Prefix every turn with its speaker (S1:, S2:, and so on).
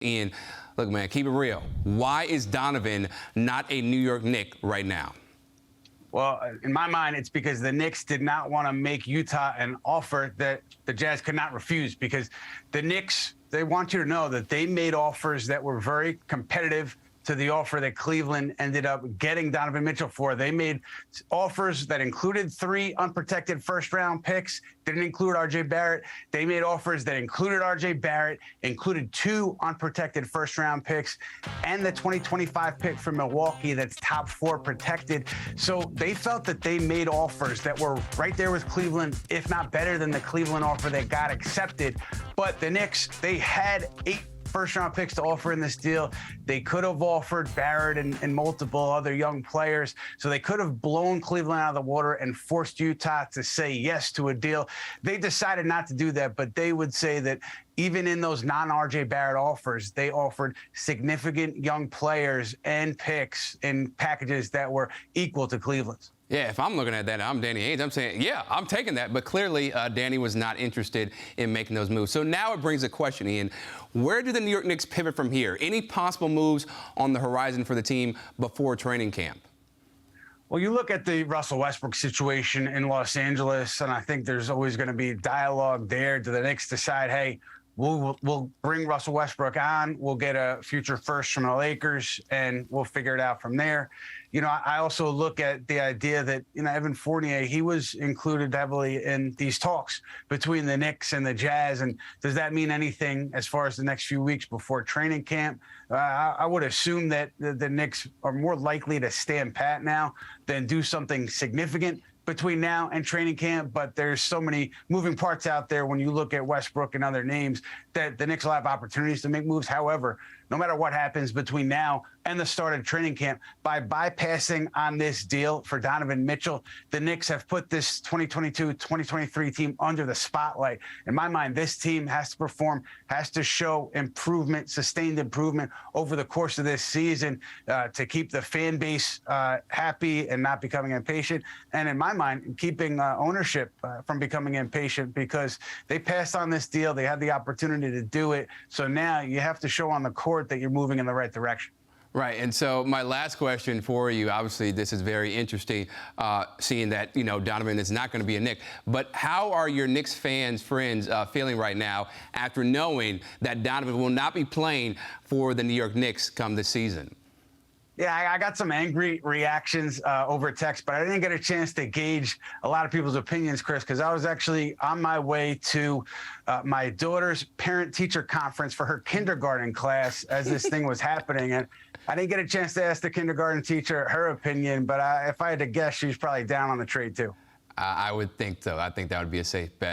S1: Ian, look, man, keep it real. Why is Donovan not a New York Knick right now?
S2: Well, in my mind, it's because the Knicks did not want to make Utah an offer that the Jazz could not refuse, because the Knicks, they want you to know that they made offers that were very competitive to the offer that Cleveland ended up getting Donovan Mitchell for. They made offers that included 3 unprotected first-round picks, didn't include R.J. Barrett. They made offers that included R.J. Barrett, included 2 unprotected first-round picks, and the 2025 pick from Milwaukee that's top 4 protected. So they felt that they made offers that were right there with Cleveland, if not better than the Cleveland offer that got accepted. But the Knicks, they had 8 first-round picks to offer in this deal. They could have offered Barrett and multiple other young players. So they could have blown Cleveland out of the water and forced Utah to say yes to a deal. They decided not to do that, but they would say that even in those non-R.J. Barrett offers, they offered significant young players and picks in packages that were equal to Cleveland's.
S1: Yeah, if I'm looking at that, I'm Danny Ainge. I'm saying, yeah, I'm taking that. But clearly, Danny was not interested in making those moves. So now it brings a question, Ian. Where do the New York Knicks pivot from here? Any possible moves on the horizon for the team before training camp?
S2: Well, you look at the Russell Westbrook situation in Los Angeles, and I think there's always going to be dialogue there. Do the Knicks decide, hey, we'll bring Russell Westbrook on, we'll get a future first from the Lakers, and we'll figure it out from there. You know, I also look at the idea that, Evan Fournier, he was included heavily in these talks between the Knicks and the Jazz. And does that mean anything as far as the next few weeks before training camp? I would assume that the Knicks are more likely to stand pat now than do something significant between now and training camp, but there's so many moving parts out there when you look at Westbrook and other names that the Knicks will have opportunities to make moves. However, no matter what happens between now and the start of training camp, by bypassing on this deal for Donovan Mitchell, the Knicks have put this 2022-2023 team under the spotlight. In my mind, this team has to perform, has to show improvement, sustained improvement over the course of this season to keep the fan base happy and not becoming impatient. And in my mind, keeping ownership from becoming impatient, because they passed on this deal. They had the opportunity to do it. So now you have to show on the court that you're moving in the right direction.
S1: Right, and so my last question for you, obviously this is very interesting, seeing that, Donovan is not going to be a Knick, but how are your Knicks fans, friends, feeling right now after knowing that Donovan will not be playing for the New York Knicks come this season?
S2: Yeah, I got some angry reactions over text, but I didn't get a chance to gauge a lot of people's opinions, Chris, because I was actually on my way to my daughter's parent-teacher conference for her kindergarten class as this thing was happening. And I didn't get a chance to ask the kindergarten teacher her opinion, but if I had to guess, she's probably down on the trade, too.
S1: I would think so. I think that would be a safe bet.